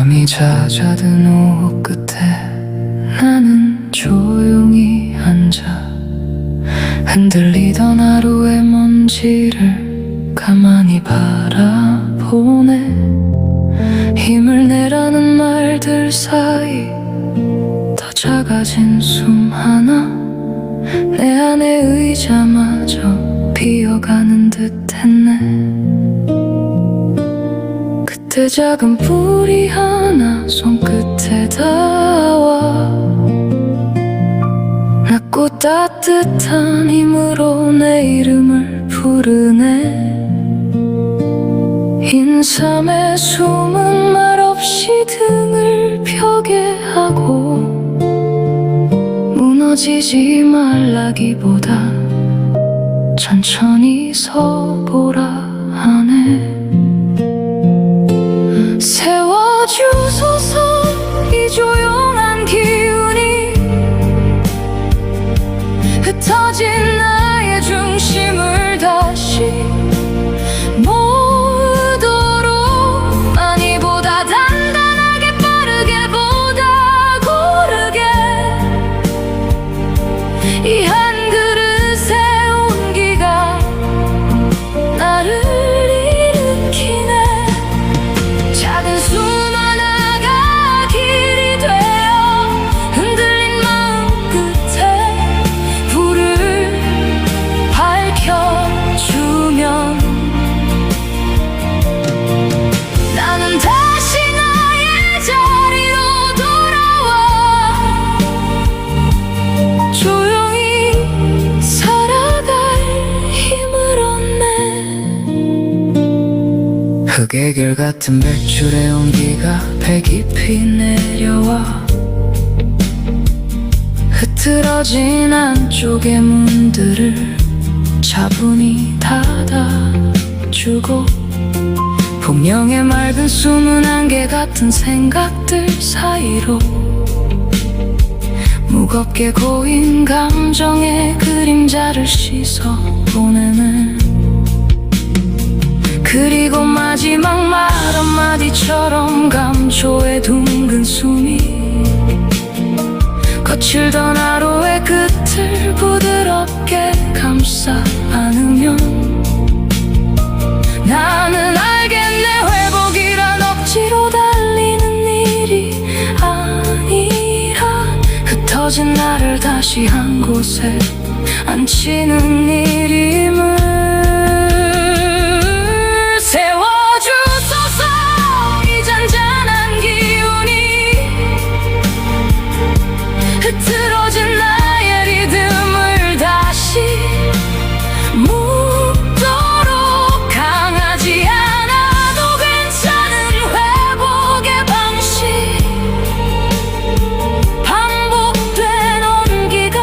밤이 잦아든 오후 끝에 나는 조용히 앉아 흔들리던 하루의 먼지를 가만히 바라보네. 힘을 내라는 말들 사이 더 작아진 숨 하나, 내 안에 의자마저 비어가는 듯했네. 그때 작은 뿌리 하나 손끝에 닿아 낮고 따뜻한 힘으로 내 이름을 부르네. 인삼의 숨은 말없이 등을 펴게 하고 무너지지 말라기보다 천천히 서보라 하네. 세워주소서 이 조용한 기운이 흩어진 나의 중심을 다시 모으도록, 많이보다 단단하게 빠르게 보다 고르게 이 한 그릇의 온기가 나를 일으키네. 작은 숨 하나가 길이 되어 흔들린 마음 끝에 불을 밝혀주면 나는 다시 나의 자리로 돌아와 조용히 살아갈 힘을 얻네. 흙의 길 같은 백줄의 온기가 배 깊이 내려와 흐트러진 안쪽의 문들을 차분히 닫아주고, 풍령의 맑은 숨은 안개 같은 생각들 사이로 무겁게 고인 감정의 그림자를 씻어 보내네. 그리고 마지막 말 한마디처럼 감초의 둥근 숨이 거칠던 하루의 끝을 부드럽게 감싸 안으면 나는 알겠네. 회복이란 억지로 달리는 일이 아니라 흩어진 나를 다시 한 곳에 앉히는 일임을. 세워주소서 이 잔잔한 기운이 흐트러진 나의 리듬을 다시 묻도록, 강하지 않아도 괜찮은 회복의 방식, 반복된 온기가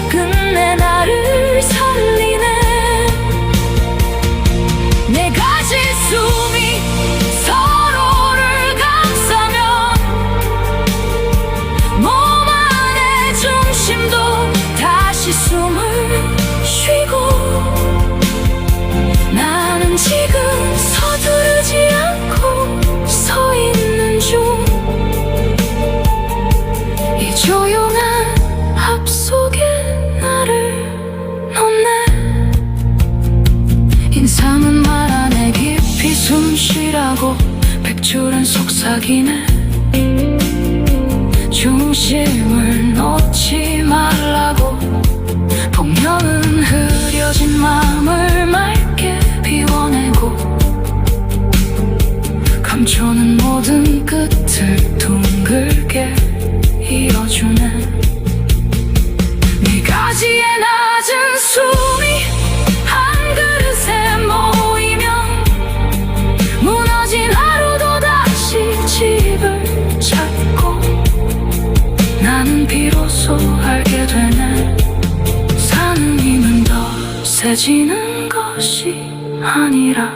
끝내 나를 살리네. 내 가진 숨이 서로를 감싸면 몸 안의 중심도 다시 숨을 쉬고, 나는 지금 서두르지 않고 서 있는 중 이 조용한 합 속에 나를 놓네. 인삼은 말 안에 깊이 숨 쉬라고, 백줄은 속삭이네. 중심을 놓지 말라고, 풍령은 흐려진 마음을 맑게 비워내고, 감초는 모든 끝을 둥글게 이어주네. 네 가지의 낮은 숨이 한 그릇에 모이면 무너진 하루도 다시 집을 찾고, 나는 비로소 알게 되네. 사는 힘은 더 세지는 것이 아니라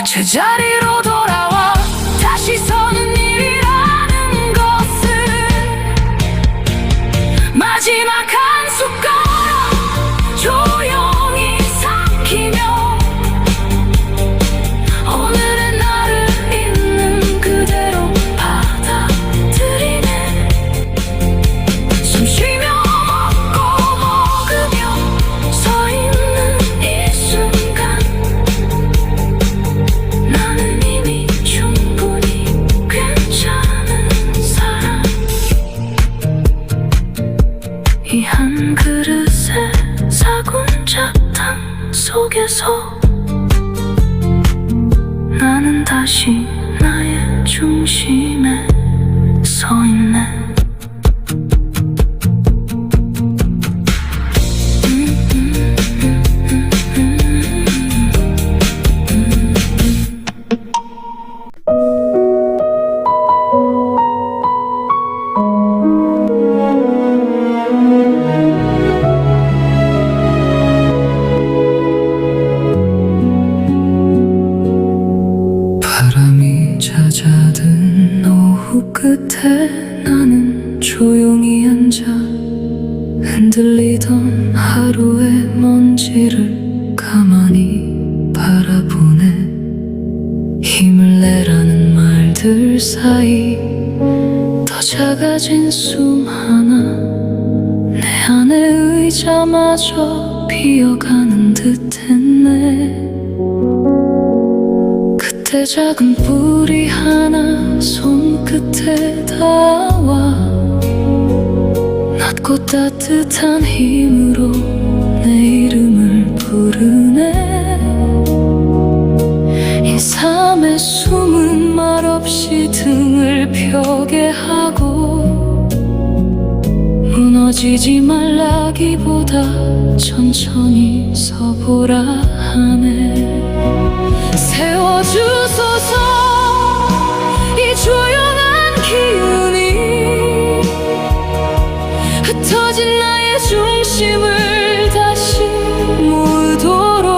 제자리로 돌아와 다시 서는 일이라는 것을 마지막 한 숟가락 조용히 삼키며 오늘의 나를 잊는 중심에 서 있네. 바람이 잦아든 오후 끝에 나는 조용히 앉아 흔들리던 하루의 먼지를 가만히 바라보네. 힘을 내라는 말들 사이 더 작아진 숨 하나, 내 안에 의자마저 비어가는 듯했네. 그때 작은 뿌리 하나 손끝에 닿아 낮고 따뜻한 힘으로 내 이름을 부르네. 인삼의 숨은 말없이 등을 펴게 하고 무너지지 말라기보다 천천히 서보라 하네. 세워주소서 이 조용한 기운이 흩어진 나의 중심을 다시 모으도록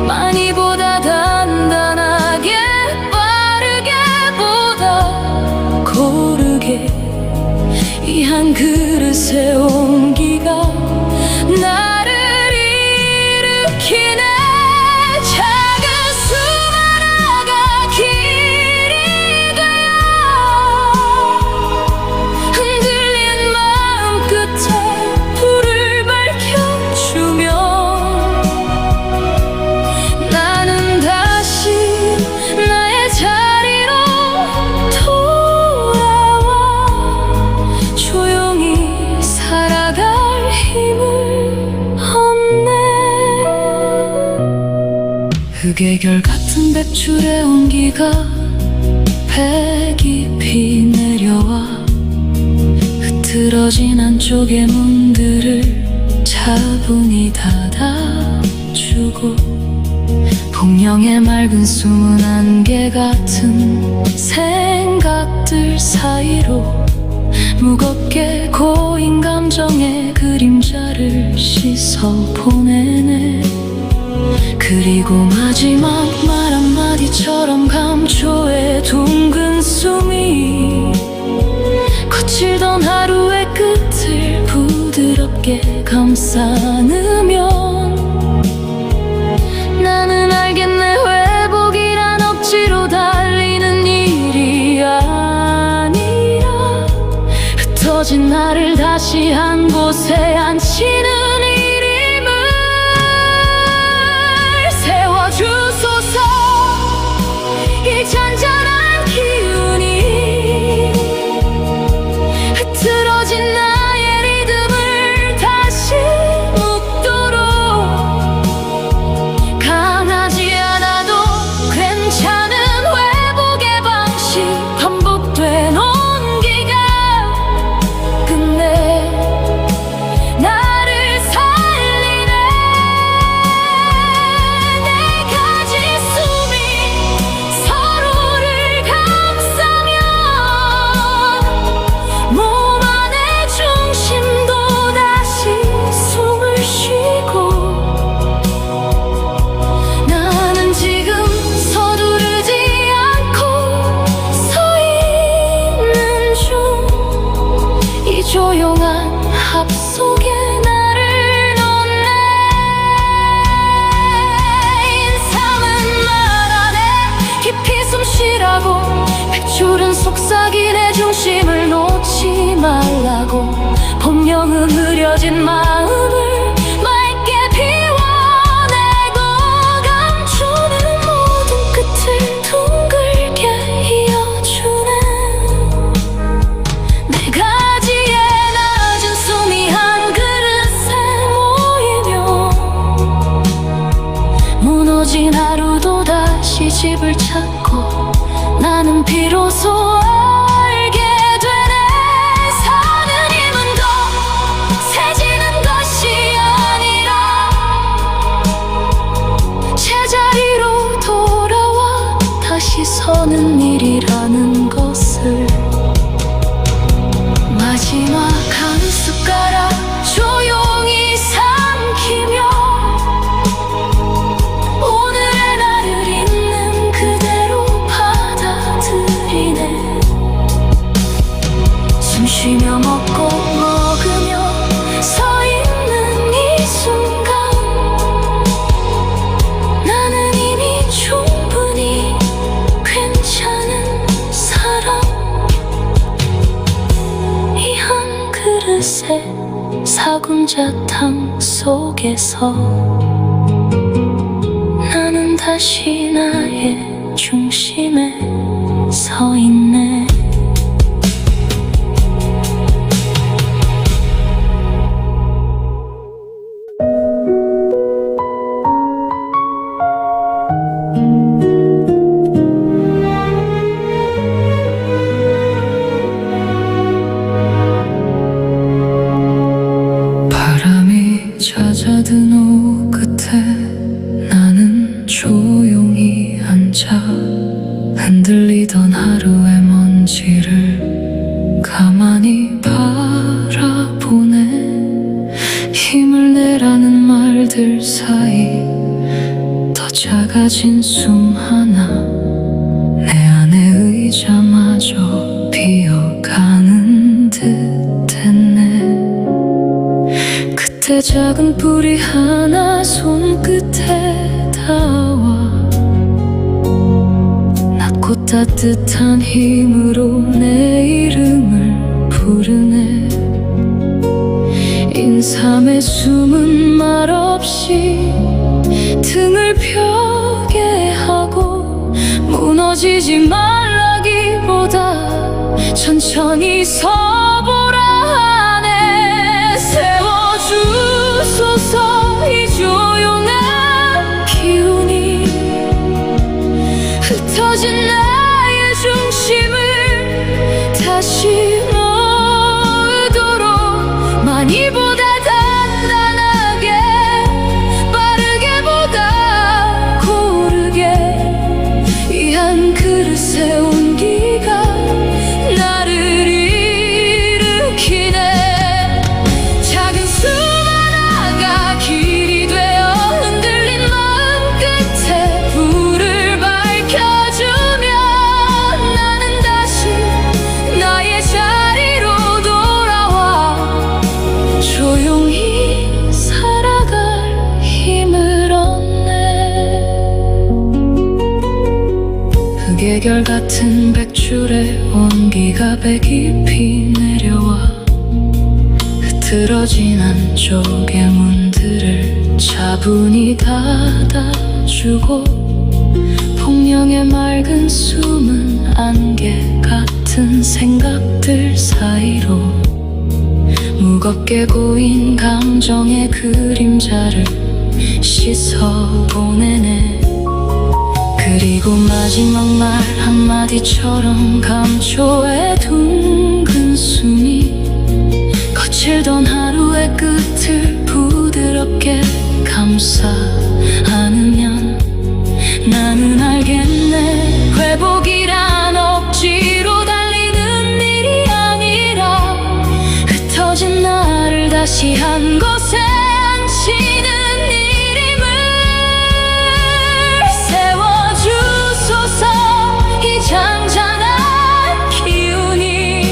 많이보다 단단하게 빠르게보다 고르게 이 한 그릇의 온기가 나를 일으키네. 흑의 같은 백출의 온기가 배 깊이 내려와 흐트러진 안쪽의 문들을 차분히 닫아주고 복령의 맑은 숨은 안개 같은 생각들 사이로 무겁게 고인 감정의 그림자를 씻어 보내네. 그리고 마지막 말 한마디처럼 감초의 둥근 숨이 거칠던 하루의 끝을 부드럽게 감싸 안으면 나는 알겠네. 회복이란 억지로 달리는 일이 아니라 흩어진 나를 다시 한 곳에 앉히는 주소서. 이 잔잔한 기운이 흐트러진 나의 리듬을 다시 묶도록 강하지 않아도 괜찮은 회복의 방식 반복된 온기가 끝내 나를 살리네. 조용한 합 속에 나를 놓네. 인삼은 말하네. 깊이 숨 쉬라고. 백줄은 속삭이 내 중심을 놓지 말라고. 본명은 흐려진 마음을 맑게 비워내고 감추는 모든 끝을 둥글게 이어주네. 내가 무너진 하루도 다시 집을 찾아 찾고 나는 비로소 알게 되네. 사는 힘은 더 세지는 것이 아니라 제자리로 돌아와 다시 서는 일이라는 것을 마지막 한 숟가락 조용히 삼키며 오늘의 나를 있는 그대로 받아들이네. 숨쉬며 먹고 먹으며 서 있는 이 순간 나는 이미 충분히 괜찮은 사람. 이 한 그릇의 사군자탕 속에서 나는 다시 나의 중심에 서 있네. 잦아든 오후 끝에 나는 조용히 앉아 흔들리던 하루의 먼지를 가만히 바라보네. 힘을 내라는 말들 사이 더 작아진 숨 하나, 내 안에 의자마저 비어가는 듯 했네. 그때 작은 뿌리 하나 손끝에 닿아 낮고 따뜻한 힘으로 내 이름을 부르네. 인삼의 숨은 말없이 등을 펴게 하고 무너지지 말라기보다 천천히 서보라 하네. 세워주소서 이 조용한 기운이 흩어진 나의 중심을 다시 모으도록 많이보다 단단하게 빠르게보다 고르게 이 한 그릇의 온기가 나를 일으키네. 작은 숨 하나가 길이 되어 흔들린 마음 끝에 불을 밝혀주면 나는 다시 나의 자리로 돌아와 조용히 살아갈 힘을 얻네. 흑예결 같은 백줄의 온기가 배 깊이 내려와 흐트러진 안쪽의 문들을 차분히 닫아주고 폭령의 맑은 숨은 안개 같은 생각들 사이로 무겁게 고인 감정의 그림자를 씻어보내네. 그리고 마지막 말 한마디처럼 감초의 둥근 숨이 거칠던 하루의 끝을 부드럽게 감싸 안으면 나는 알겠네. 회복이란 억지로 달리는 일이 아니라 흩어진 나를 다시 한 곳에 앉히는 일임을. 세워주소서 이 잔잔한 기운이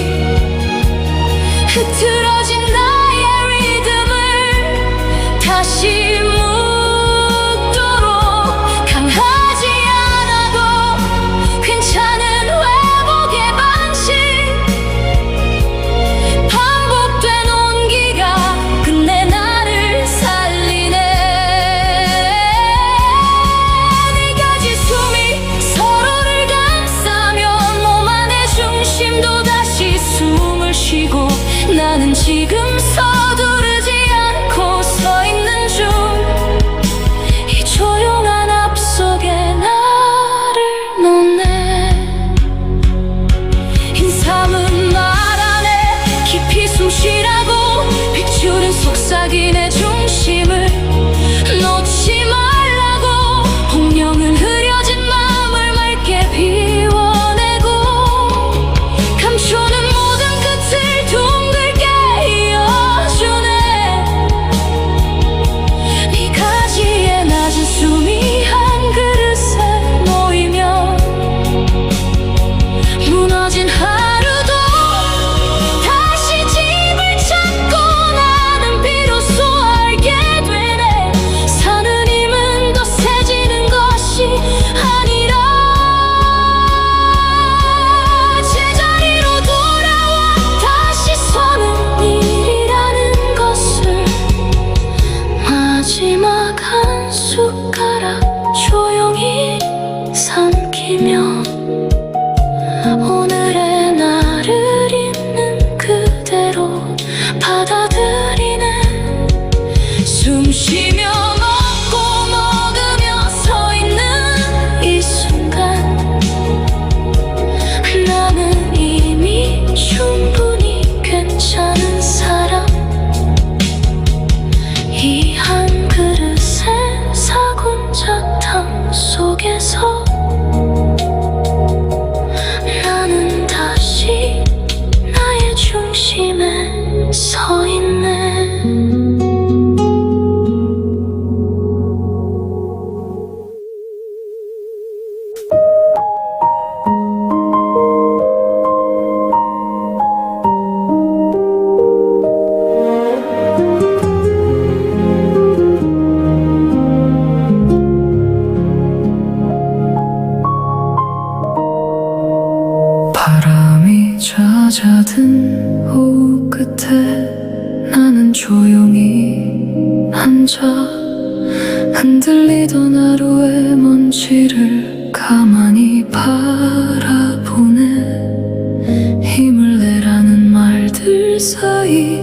흐트러진 나의 리듬을 다시 묻도록 강하지 않아도 괜찮은 회복의 방식. 반복된 온기가 끝내 나를 바람이 잦아든 오후 끝에 나는 조용히 앉아 흔들리던 하루의 먼지를 가만히 바라보네. 힘을 내라는 말들 사이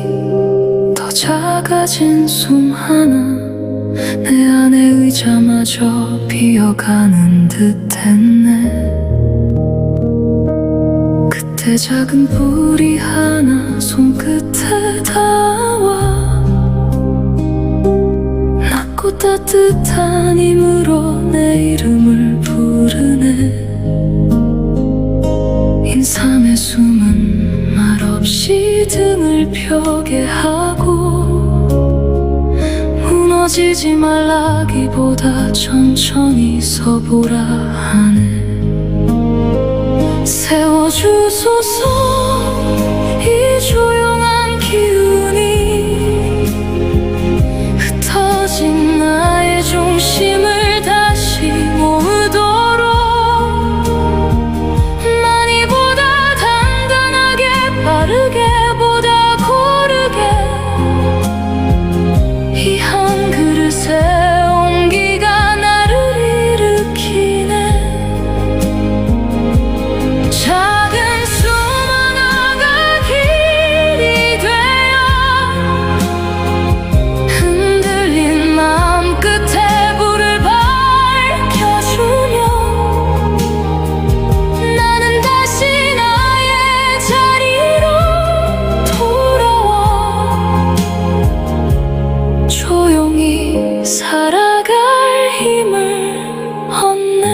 더 작아진 숨 하나, 내 안에 의자마저 비어가는 듯 했네. 그때 작은 뿌리 하나 손끝에 닿아 낮고 따뜻한 힘으로 내 이름을 부르네. 인삼의 숨은 말없이 등을 펴게 하고 무너지지 말라기보다 천천히 서보라 하네. 세워주소서 이 조용한 기운이 흩어진 나의 중심을 다시 모으도록 많이보다 단단하게 빠르게 보다 고르게 이 한 그릇의 온기가 나를 일으키네. 작은 숨 하나가 길이 되어 흔들린 마음 끝에 불을 밝혀주며 나는 다시 나의 자리로 돌아와 조용히 살아갈 힘을 얻네.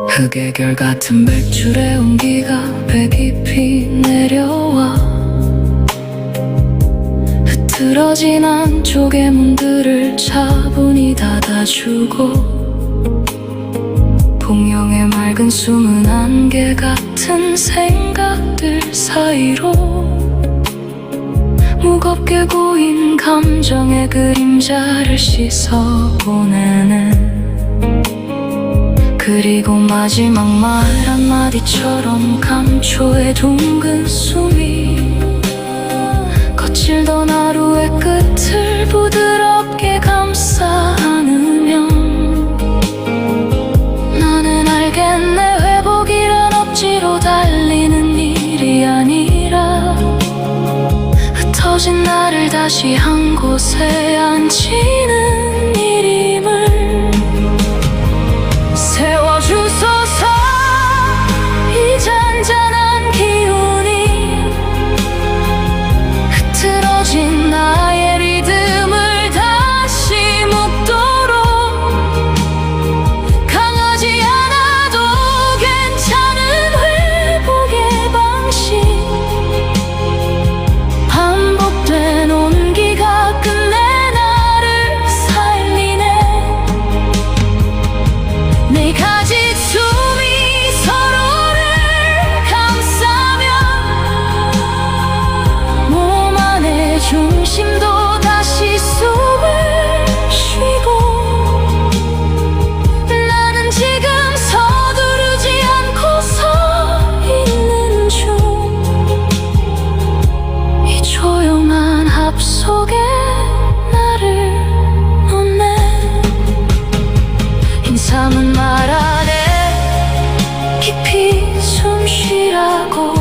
흙의 결 같은 밧줄의 온기가 배 깊이 내려와 흐트러진 안쪽의 문들을 차분히 닫아주고 공룡의 맑은 숨은 안개 같은 생각들 사이로 무겁게 고인 감정의 그림자를 씻어보내네. 그리고 마지막 말 한마디처럼 감초의 둥근 숨이 거칠던 하루의 끝을 부드럽게 감싸 안으면 나는 알겠네. 회복이란 억지로 달리는 일이 아니라 흩어진 나를 다시 한 곳에 앉히는 일임을. 세워주소서 이 잔잔한 기운이 흐트러진 나의 리듬을 다시 묶도록 강하지 않아도 괜찮은 회복의 방식 반복된 온기가 끝내 나를 살리네. 네 가지 숨이 서로를 감싸며 몸 안의 중심도 다시 숨을 쉬고 나는 지금 서두르지 않고 서 있는 중 이 조용한 합 속에 나를 놓네. 인삼은 말하네 깊이 숨 쉬라고.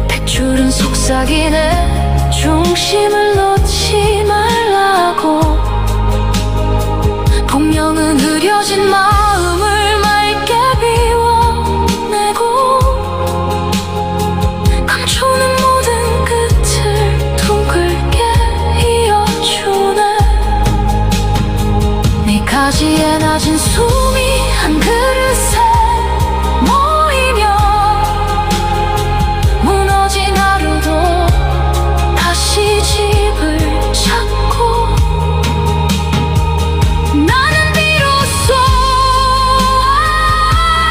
밧줄은 속삭이네 중심을 놓지 말라고. 공룡은 흐려진 마음을 맑게 비워내고 감초는 모든 끝을 둥글게 이어주네. 네 가지에 낮은 숨이 한 그릇에 모이며 무너진 하루도 다시 집을 찾고 나는 비로소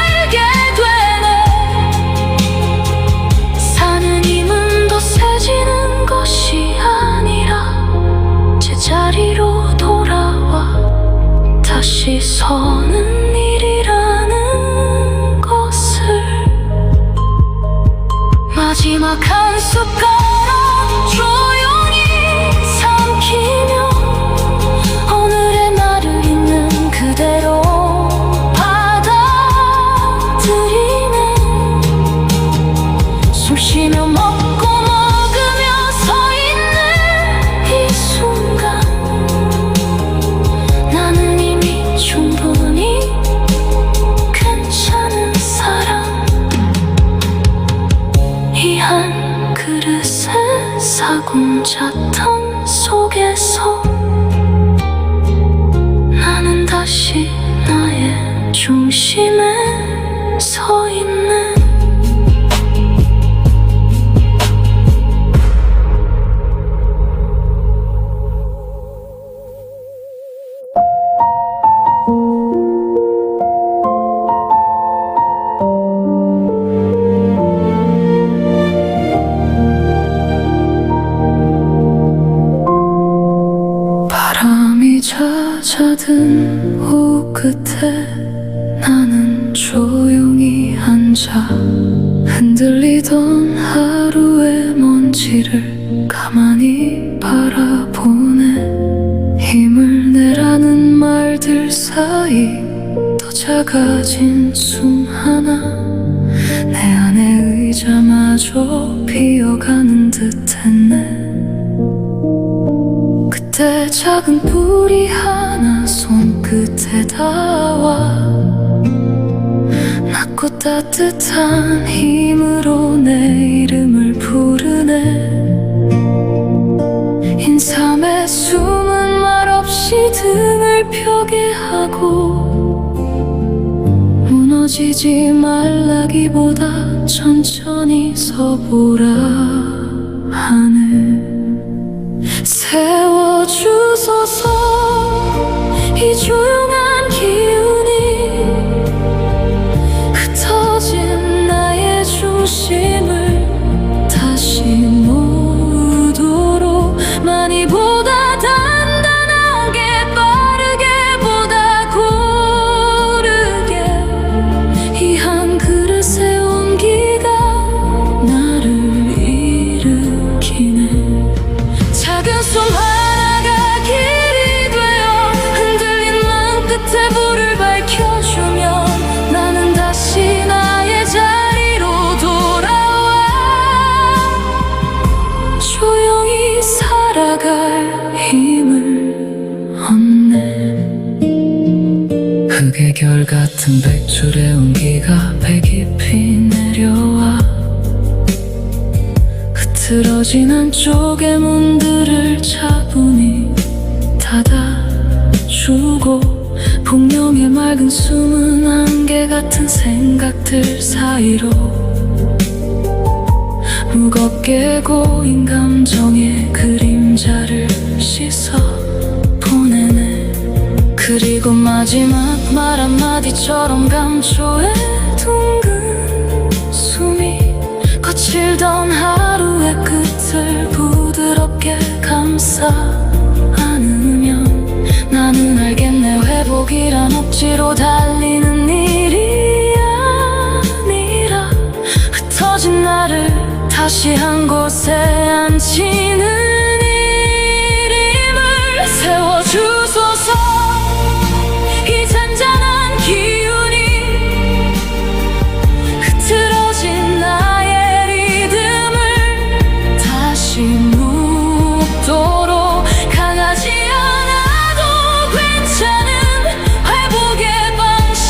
알게 되네. 사는 힘은 더 세지는 것이 아니라 제자리로 돌아와 다시 서는 잤던 속에서 나는 다시 나의 중심에 서 있네. 바람이 잦아든 오후 끝에 나는 조용히 앉아 흔들리던 하루의 먼지를 가만히 바라보네. 힘을 내라는 말들 사이 더 작아진 숨 하나, 내 안에 의자마저 비어가는 듯했네. 그때 작은 뿌리 하나 손끝에 닿아 낮고 따뜻한 힘으로 내 이름을 부르네. 인삼의 숨은 말없이 등을 펴게 하고 무너지지 말라기보다 천천히 서보라 하네. 세워주소서 이 조용한 기운이 흩어진 나의 중심을 다시 모으도록 많이 보다 단단하게 빠르게 보다 고르게 이 한 그릇의 온기가 나를 일으키네. 작은 숨 하나가 길이 되어 흔들린 마음 끝에 불을 밝혀주면 나는 다시 나의 자리로 돌아와 조용히 살아갈 힘을 얻네. 흙의 결 같은 백줄의 온기가 배 깊이 내려와 흐트러진 한쪽의 문들을 차분히 닫아주고 복령의 맑은 숨은 안개 같은 생각들 사이로 무겁게 고인 감정의 그림자를 씻어 보내네. 그리고 마지막 말 한마디처럼 감초의 둥근 숨이 거칠던 하루의 끝을 부드럽게 감싸 안으면 나는 알겠네. 회복이란 억지로 달리는 일이 아니라 흩어진 나를 다시 한 곳에 앉히는 일임을. 세워주소서 이 잔잔한 기운이 흐트러진 나의 리듬을 다시 눕도록 강하지 않아도 괜찮은 회복의 방식.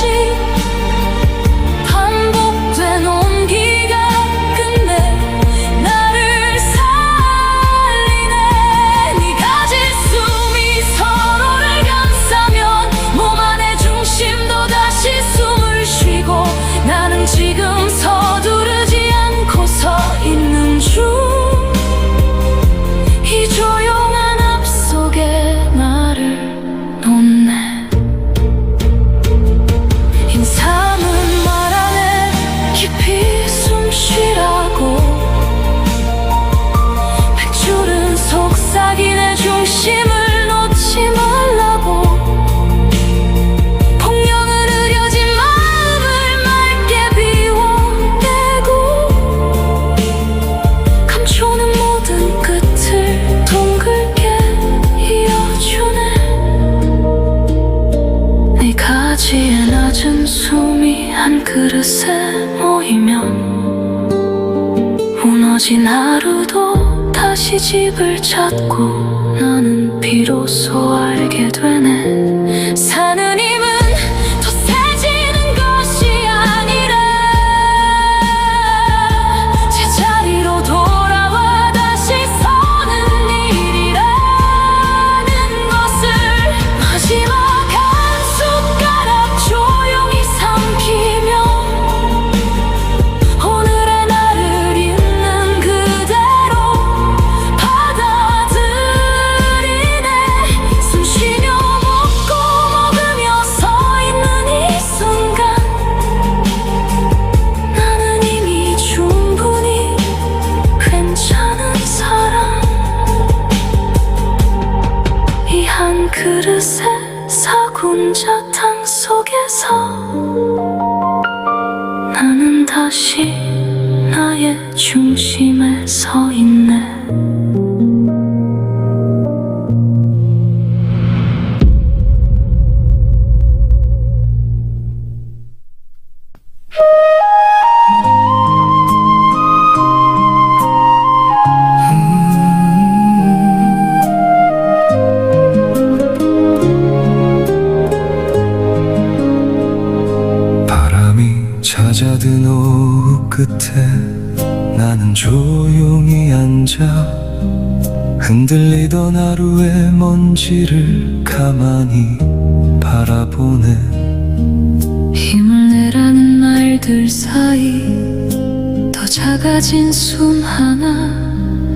반복된 온기가 끝내 나를 살리네. 네 가지 숨이 서로를 감싸면 몸 안의 중심도 다시 숨을 쉬고 나는 지금 서두르지 않고 서 있는 중. 이 조용한 앞 속에 나를 놓네. 인삼은 말 안에 깊이 숨 쉬라고, 백줄은 속삭이 내 중심을 놓지 말라고, 폭령은 흐려진 마음을 맑게 비워내고 감초는 모든 끝을 둥글게 이어주네. 네 가지의 낮은 숨이 한 그릇에 모이면 무너진 하루도 다시 집을 찾고 나는 비로소 알게 되네. 사는 힘은 더 세지는 것이 아니라 제자리로 돌아와 다시 서는 일. 다시 나의 중심에 서 있네. 바람이 잦아든 오후 끝에 나는 조용히 앉아 흔들리던 하루의 먼지를 가만히 바라보네. 힘을 내라는 말들 사이 더 작아진 숨 하나,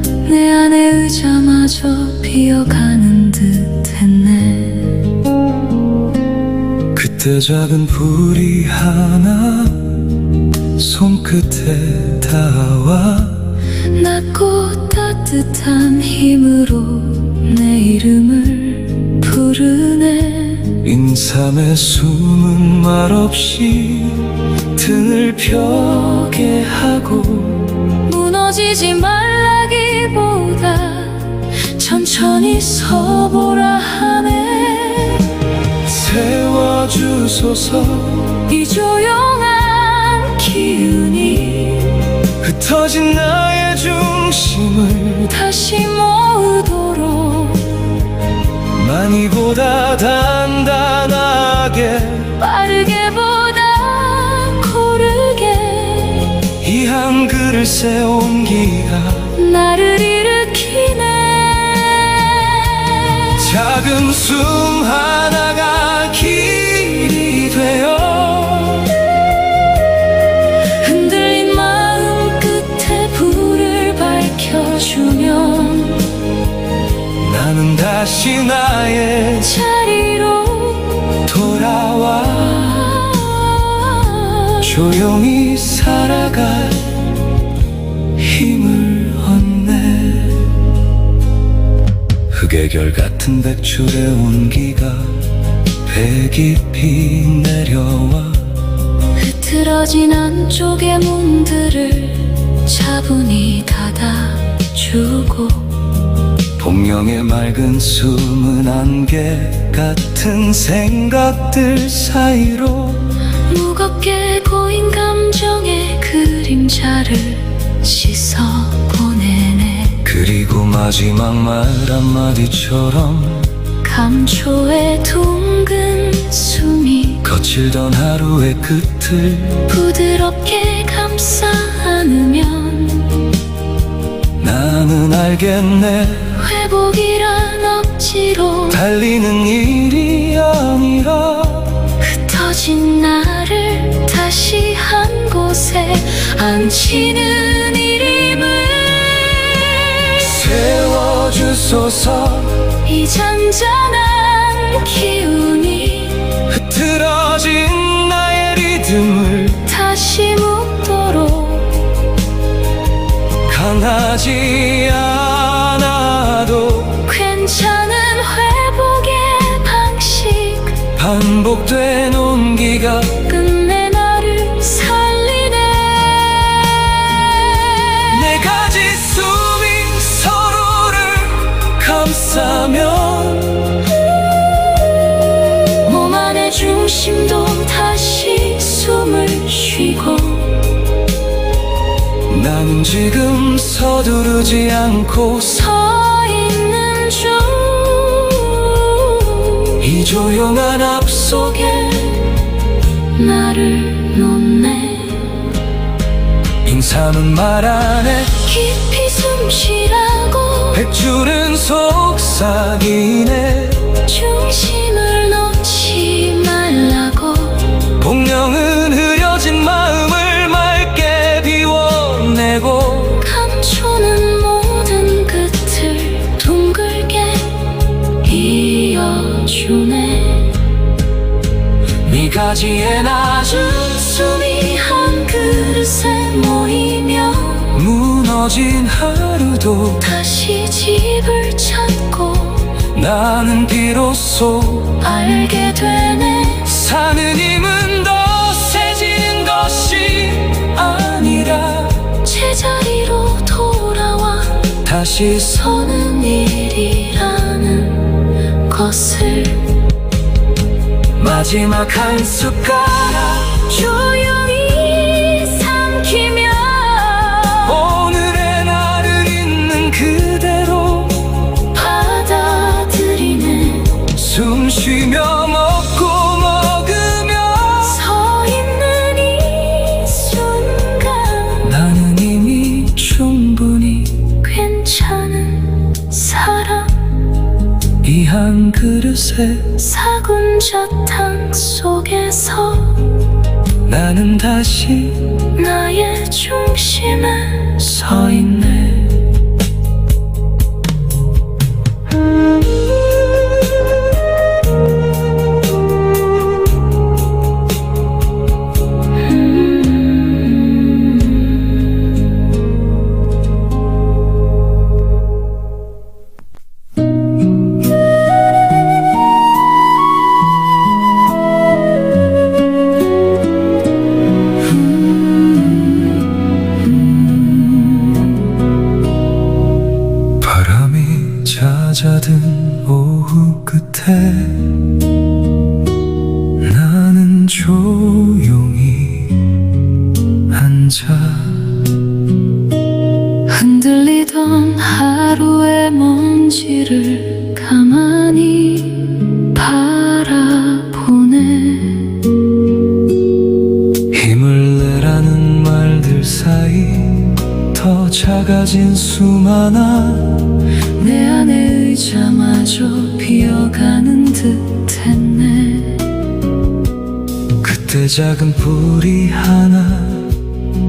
내 안에 의자마저 비어가는 듯 했네. 그때 작은 불이 하나 손끝에 닿아와 낮고 따뜻한 힘으로 내 이름을 부르네. 인삼의 숨은 말없이 등을 펴게 하고 무너지지 말라기보다 천천히 서보라 하네. 세워주소서. 이 조용한 기운이 흩어진 나의 중심을 다시 모으도록 많이보다 단단하게 빠르게보다 고르게 이 한글을 세운 기가 나를 일으키네. 작은 숨 하나가 길이 되어 흔들린 마음 끝에 불을 밝혀주면 나는 다시 나의 자리로 돌아와 조용히 살아갈 힘을 얻네. 흙의 결 같은 백출의 온기가 배 깊이 내려와 흐트러진 안쪽의 문들을 차분히 닫아주고 복령의 맑은 숨은 안개 같은 생각들 사이로 무겁게 고인 감정의 그림자를 씻어 보내네. 그리고 마지막 말 한마디처럼 감초의 둥근 숨이 거칠던 하루의 끝을 부드럽게 감싸 안으면 나는 알겠네. 회복이란 억지로 달리는 일이 아니라 흩어진 나를 다시 한 곳에 앉히는 이름을 세워주소서. 이 잔잔한 기운이 흐트러진 나의 리듬을 다시 묻도록 강하지 않아도 괜찮은 회복의 방식 반복된 온기가 끝내 나를 살리네. 네 가지 숨이 서로를 감싸면 몸 안의 중심도 다시 숨을 쉬고 나는 지금 서두르지 않고 서 있는 중 이 조용한 앞 속에 나를 놓네. 인삼은 말 안에 깊이 숨 쉬라고 백줄은 속삭이네. 중심을 놓지 말라고 복령은 흐려진 마음을 맑게 비워내고 감초는 모든 끝을 둥글게 이어주네. 미가지의 낮은 숨이 한 그릇에 모이며 무너진 하루도 다시 집을 찾고 나는 비로소 알게 되네. 사는 힘은 더 세지는 것이 아니야. 다시 서는 일이라는 것을 마지막 한 숟가락 조용히 삼키며 오늘의 나를 있는 그대로 받아들이는 숨 쉬며 먹고 먹으며 서 있는 이 순간 나는 이미 충분히 괜찮은 사람 이 한 그릇에 사군자탕 속에서 나는 다시 나의 중심에 서 있네. 바람이 잦아든 오후 끝에 나는 조용히 앉아 흔들리던 하루의 먼지를 가만히 바라보네. 힘을 내라는 말들 사이 더 작아진 수많아 내 안에 의자마저 비어가는 듯했네. 그때 작은 불이 하나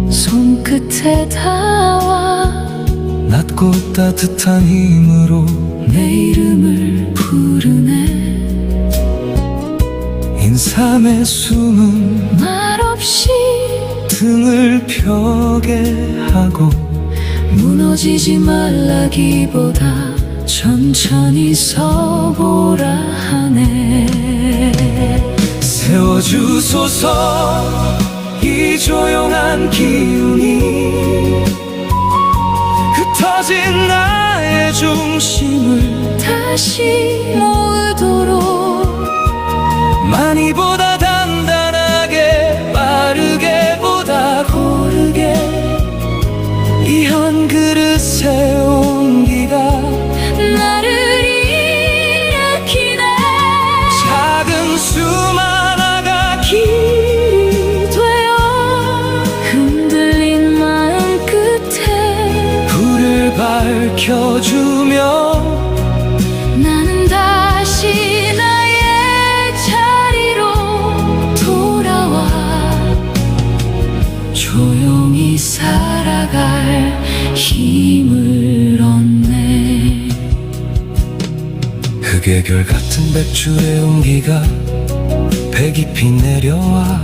손끝에 닿아 낮고 따뜻한 힘으로 내 이름을 부르네. 인삼의 숨은 말없이 등을 펴게 하고 무너지지 말라기보다 천천히 서보라 하네. 세워주소서 이 조용한 기운이 흩어진 나의 중심을 다시 모으도록 많이보다 단단하게 빠르게 보다 고르게 이 한 그릇의 온기가 나를 일으키네. 작은 숨 하나가 길이 되어 흔들린 마음 끝에 불을 밝혀주며 나는 다시 나의 자리로 돌아와 조용히 살아갈 힘을 얻네. 흙의 결 같은 밧줄의 온기가 배 깊이 내려와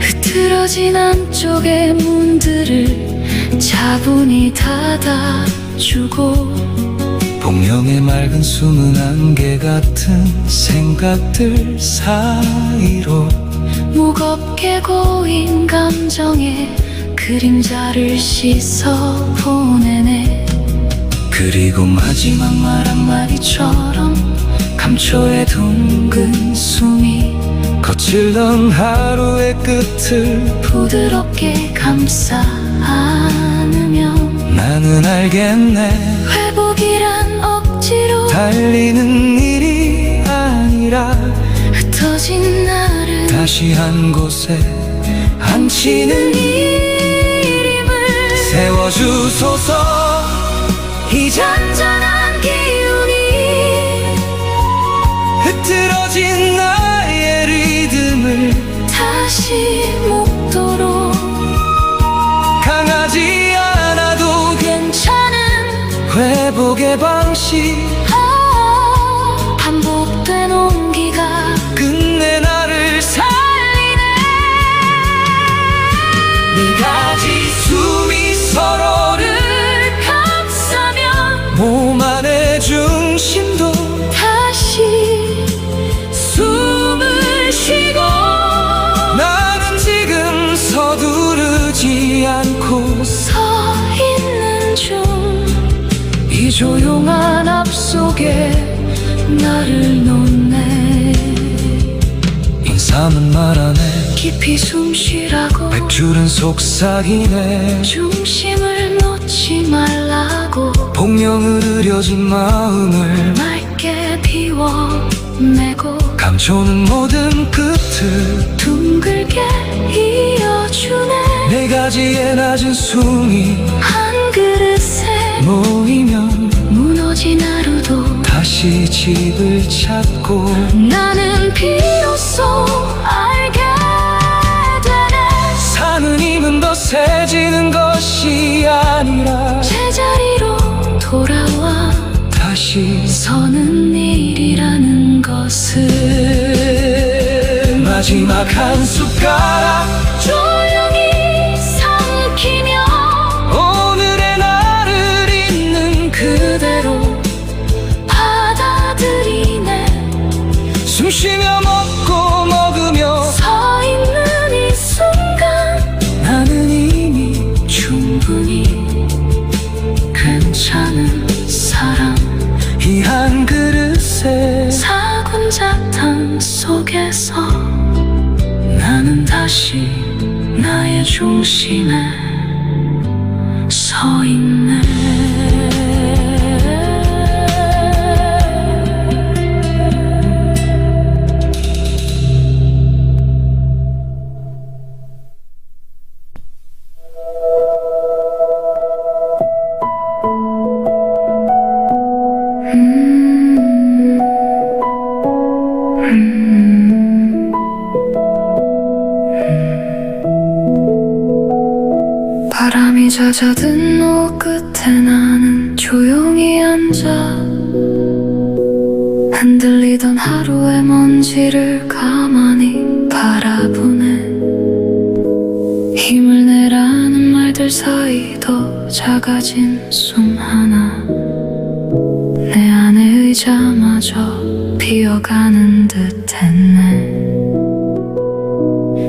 흐트러진 안쪽의 문들을 차분히 닫아주고 복령의 맑은 숨은 안개 같은 생각들 사이로 무겁게 고인 감정에 그림자를 씻어 보내네. 그리고 마지막 말 한마디처럼 감초의 둥근 숨이 거칠던 하루의 끝을 부드럽게 감싸 안으면 나는 알겠네. 회복이란 억지로 달리는 일이 아니라 흩어진 나를 다시 한 곳에 앉히는 이름을 세워주소서 이 잔잔한 기운이 흐트러진 나의 리듬을 다시 먹도록 강하지 않아도 괜찮은 회복의 방식 반복된 온기가 끝내 나를 살리네. 네 가지 숨이 서로를 감싸면 몸 안의 중심도 다시 숨을 쉬고 나는 지금 서두르지 않고 서 있는 중 조용한 앞 속에 나를 놓네. 인사는 말하네. 깊이 숨 쉬라고. 백줄은 속삭이네. 중심을 놓지 말라고. 복명을 흐려진 마음을 맑게 비워내고. 감춰는 모든 끝을 둥글게 이어주네. 네 가지의 낮은 숨이 한 그릇에 모이면 무너진 하루도 다시 집을 찾고. 나는 비로소 알게 되네. 사는 힘은 더 세지는 것이 아니라 제자리로 돌아와 다시 서는 일이라는 것을. 마지막 한 숟가락 조용히 삼키며 오늘의 나를 있는 그대로 받아들이네. 숨 쉬며 먹고 먹으며 서 있는 이 순간 나는 이미 충분히 괜찮은 사람. 이 한 그릇에 사군자탕 속에서 나는 다시 나의 중심에 서 있네. 바람이 잦아든 노 끝에 나는 조용히 앉아 흔들리던 하루의 먼지를 가만히 바라보네. 힘을 내라는 말들 사이 더 작아진 숨 하나. 내 안의 의자마저 비어가는 듯 했네.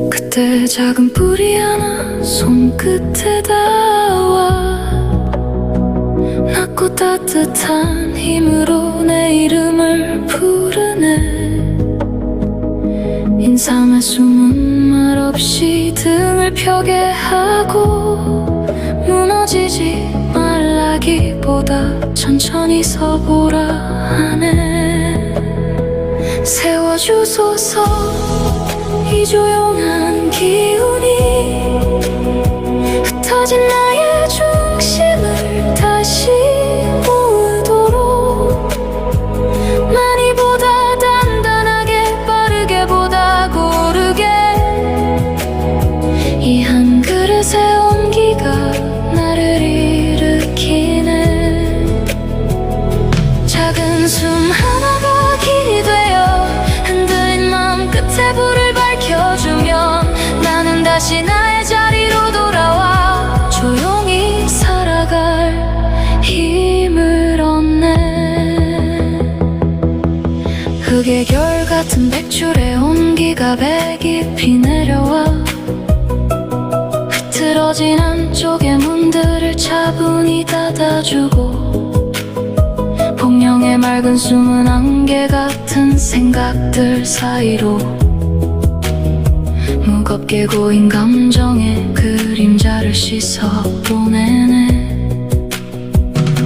그때 작은 뿌리 하나 손끝에 닿아 낮고 따뜻한 힘으로 내 이름을 부르네. 인삼에 숨은 말 없이 등을 펴게 하고 무너지지 말라기보다 천천히 서보라 하네. 세워주소서 이 조용한 기운이 흩어진 나의 중심을 다시 모으도록 많이보다 단단하게 빠르게 보다 고르게 이 한 그릇의 온기가 나를 일으키네. 작은 숨 하나가 길이 되어 흔들린 마음 끝에 불을 밝혀주면 나는 다시 나의 자리로 돌아와 조용히 살아갈 힘을 얻네. 흙의 결 같은 백줄의 온기가 배 깊이 내려와 흐트러진 한쪽의 문들을 차분히 닫아주고 복령의 맑은 숨은 안개 같은 생각들 사이로 무겁게 고인 감정의 그림자를 씻어 보내네.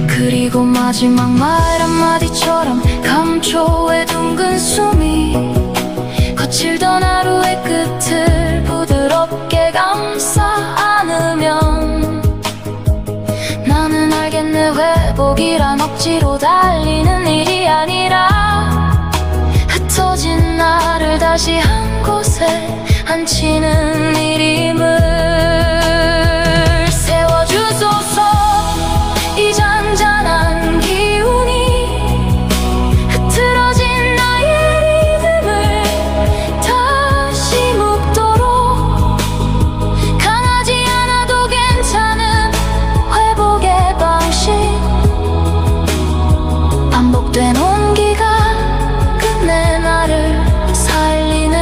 그리고 마지막 말 한마디처럼 감초의 둥근 숨이 거칠던 하루의 끝을 부드럽게 감싸 안으면 나는 알겠네. 회복이란 억지로 달리는 일이 아니라 흩어진 나를 다시 한 곳에 앉히는 일임을. 세워주소서 이 잔잔한 기운이 흐트러진 나의 리듬을 다시 묶도록 강하지 않아도 괜찮은 회복의 방식. 반복된 온기가 끝내 나를 살리네.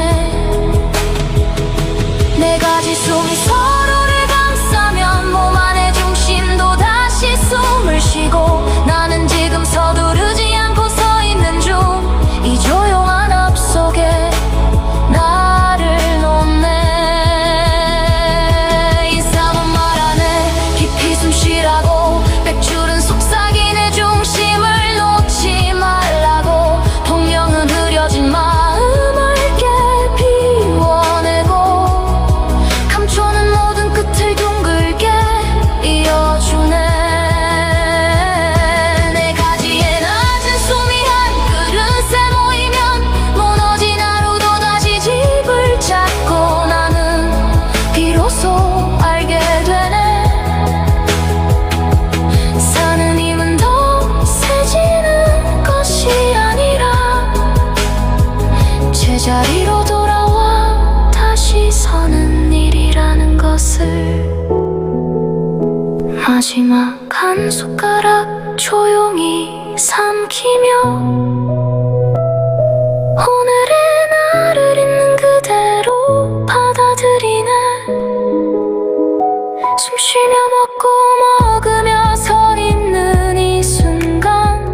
끝을 마지막 한 숟가락 조용히 삼키며 오늘의 나를 있는 그대로 받아들이네. 숨 쉬며 먹고 먹으며 서 있는 이 순간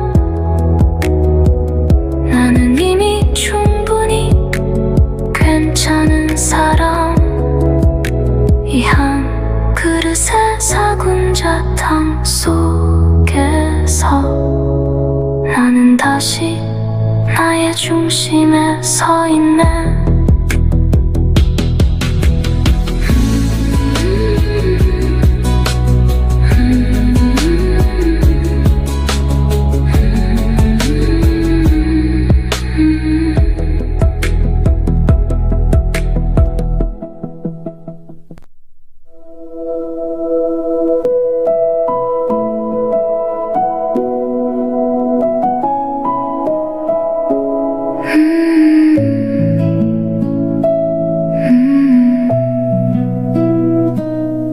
나는 이미 충분히 괜찮은 사람. 이 한 그릇의 사군자탕 속에서 나는 다시 나의 중심에 서 있네.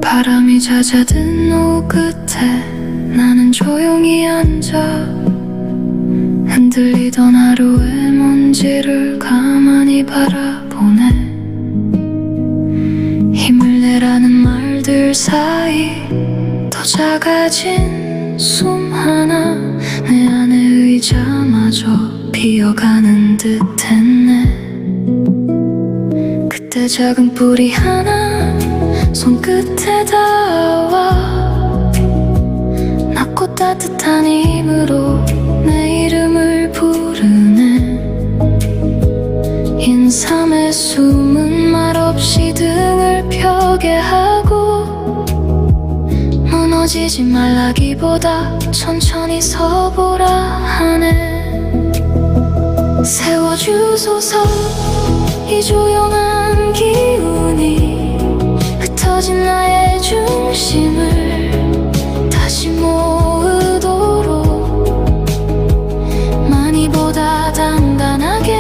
바람이 잦아든 오후 끝에 나는 조용히 앉아 흔들리던 하루의 먼지를 가만히 바라보네. 힘을 내라는 말들 사이 더 작아진 숨 하나 내 안의 의자마저 비어가는 듯 했네. 그때 작은 뿌리 하나 손끝에 닿아와 낮고 따뜻한 힘으로 내 이름을 부르네. 인삼의 숨은 말없이 등을 펴게 하고 무너지지 말라기보다 천천히 서보라 하네. 세워주소서 이 조용한 기운이 흩어진 나의 중심을 다시 모으도록 많이보다 단단하게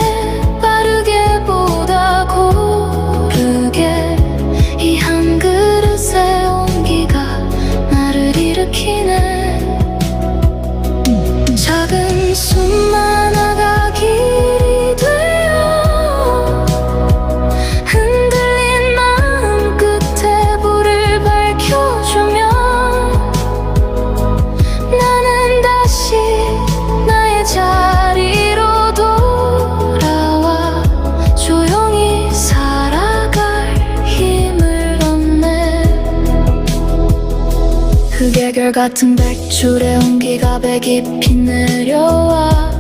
빠르게 보다 고르게 이 한 그릇의 온기가 나를 일으키네. 작은 숨 하나가 길이 되어 흔들린 마음 끝에 불을 밝혀주며 나는 다시 나의 자리로 돌아와 조용히 살아갈 힘을 얻네. 흑의 같은 백줄의 온기가 배 깊이 내려와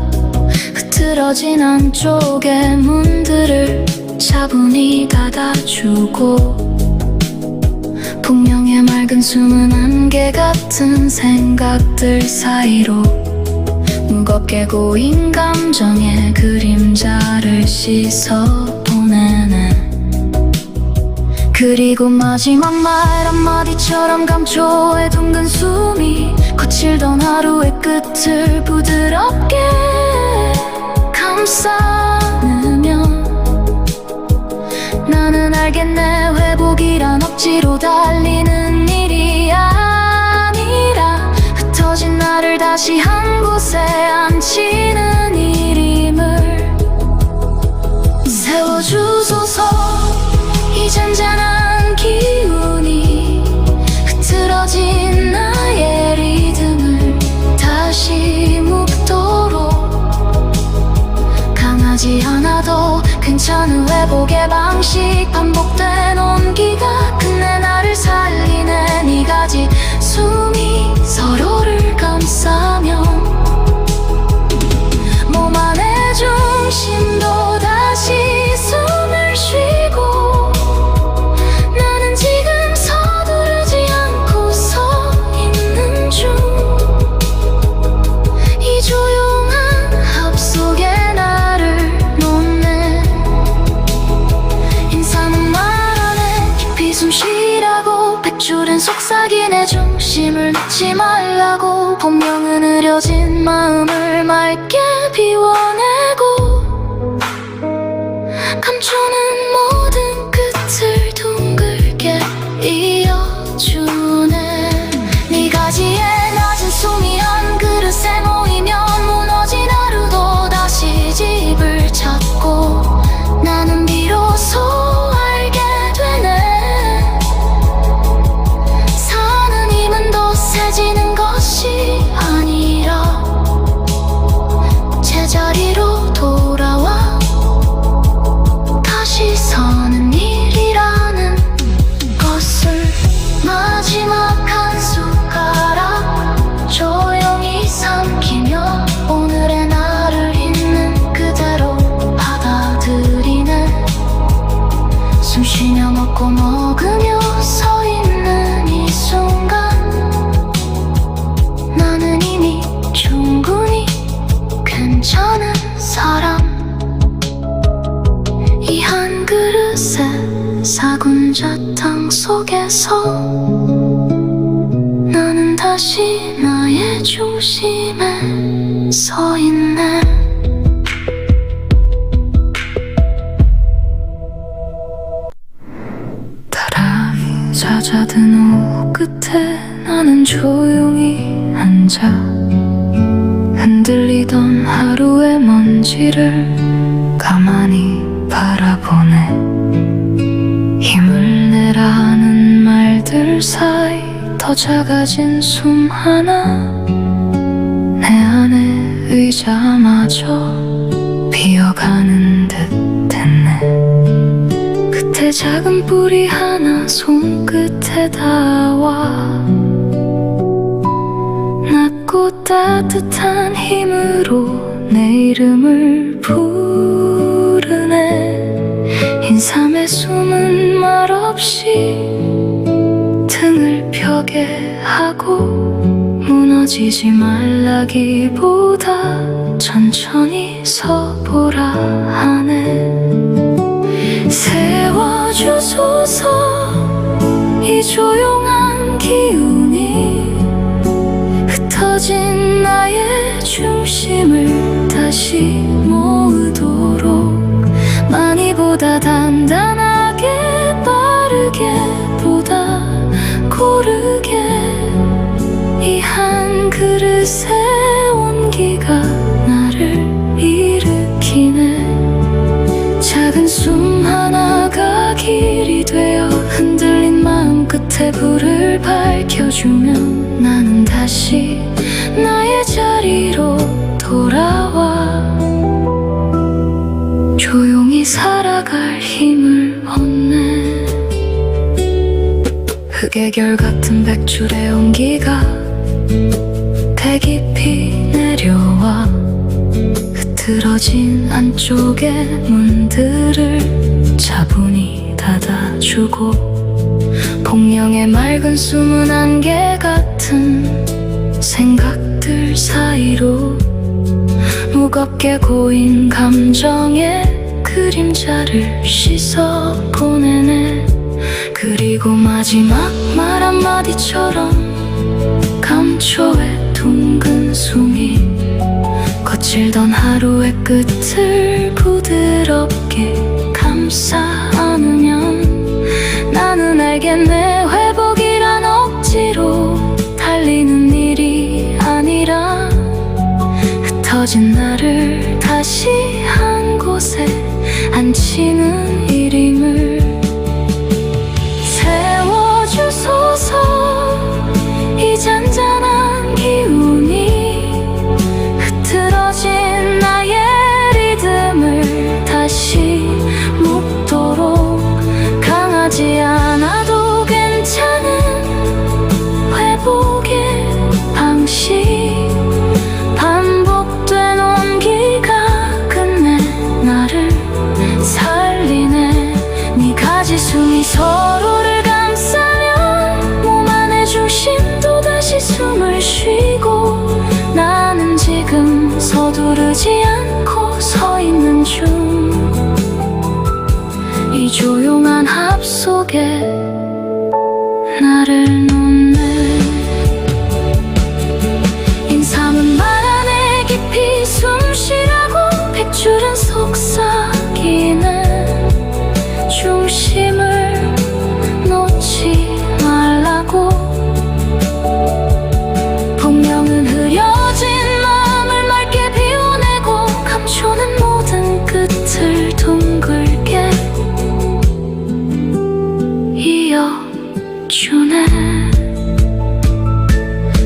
흐트러진 안쪽의 문들을 차분히 닫아주고 분명의 맑은 숨은 안개 같은 생각들 사이로 무겁게 고인 감정의 그림자를 씻어 보내네. 그리고 마지막 말 한마디처럼 감초의 둥근 숨이 거칠던 하루의 끝을 부드럽게 감싸느며 나는 알겠네. 회복이란 억지로 달리는 일이 아니라 흩어진 나를 다시 한 곳에 앉히는 일임을. 세워주소서 이 잔잔한 기운이 흐트러진 나의 리듬을 다시 묶도록 강하지 않아도 괜찮은 회복의 방식 반복된 온기가 끝내 나를 살리네. 네 가지 숨이 서로를 감싸며 몸 안의 중심도 다시 숨을 쉬고 나는 지금 서두르지 않고 서 있는 중. 이 조용한 합 속에 나를 놓네. 인사는 말하네 깊이 숨 쉬라고 백줄은 속삭이네. 중심을 놓지 말라고 본명은 흐려진 마음을 맑게 비워내고 감추는 모든 끝을 둥글게 이어 먹고 먹으며 서 있는 이 순간 나는 이미 충분히 괜찮은 사람. 이 한 그릇의 사군자탕 속에서 나는 다시 나의 중심에 서 있네. 바람이 잦아든 오후 끝에 나는 조용히 앉아 흔들리던 하루의 먼지를 가만히 바라보네. 힘을 내라는 말들 사이 더 작아진 숨 하나, 내 안에 의자마저 비어가는 듯 했네. 끝에 작은 뿌리 하나 손끝에 닿아 낮고 따뜻한 힘으로 내 이름을 부르네. 인삼의 숨은 말없이 등을 펴게 하고 무너지지 말라기보다 천천히 서보라 하네. 세워주소서 이 조용한 기운이 흩어진 나의 중심을 다시 모으도록 많이보다 단단하게 빠르게 보다 고르게 이 한 그릇의 온기가 나를 일으키네. 작은 숨 하나가 길이 되어 흔들린 마음 끝에 불을 밝혀주면 나는 다시 나의 자리로 돌아와 조용히 살아갈 힘을 얻네. 흙의 결 같은 백줄의 온기가 배 깊이 내려와 흐트러진 안쪽의 문들을 차분히 닫아주고 공룡의 맑은 숨은 안개 같은 생각들 사이로 무겁게 고인 감정의 그림자를 씻어 보내네. 그리고 마지막 말 한마디처럼 감초의 둥근 숨이 거칠던 하루의 끝을 부드럽게 감싸 안으면 나는 알겠네. 회복이란 억지로 달리는 일이 아니라 흩어진 나를 다시 한 곳에 앉히는 일임을. 세워주소서 이 잔잔한 기운이 흐트러진 나의 리듬을 다시 묶도록 강하지 않아도 괜찮은 회복의 방식. 반복된 온기가 끝내 나를 살리네. 네 가지숨이 서로를 감싸면 몸 안의 중심도 다시 숨을 쉬고 나는 지금 서두르지 않고 서 있는 중. 이 조용한 합 속에 나를 놓네. 인삼은 말 안에 깊이 숨쉬라고 백줄은 속삭이네. 중심을 놓지 말라고 분명은 흐려진 마음을 맑게 비워내고 감추는 모든 끝을 둥글게 이어주네.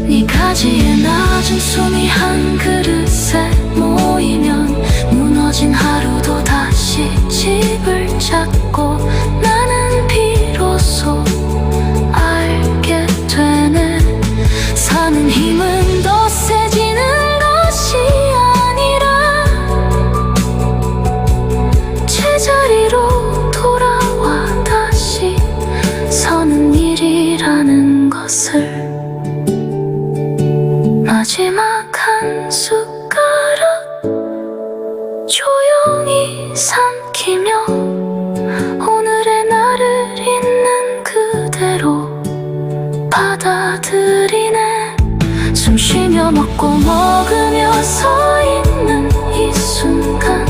네 가지에 낮은 숨이 한 그릇에 모이면 무너진 하루도 다시 집을 찾고 나는 비로소 알게 되네. 사는 힘은 더 세지는 것이 아니라 제자리로 돌아와 다시 것을 마지막 한 숟가락 조용히 삼키며 오늘의 나를 있는 그대로 받아들이네. 숨 쉬며 먹고 먹으며 서 있는 이 순간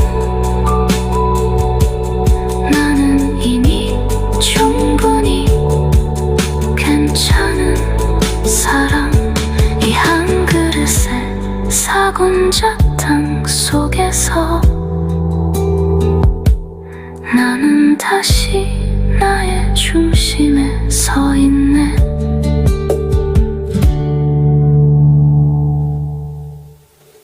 나는 이미 충분히 괜찮은 사람. 이 한 그릇의 사군자탕 속에서 나는 다시 나의 중심에 서 있네.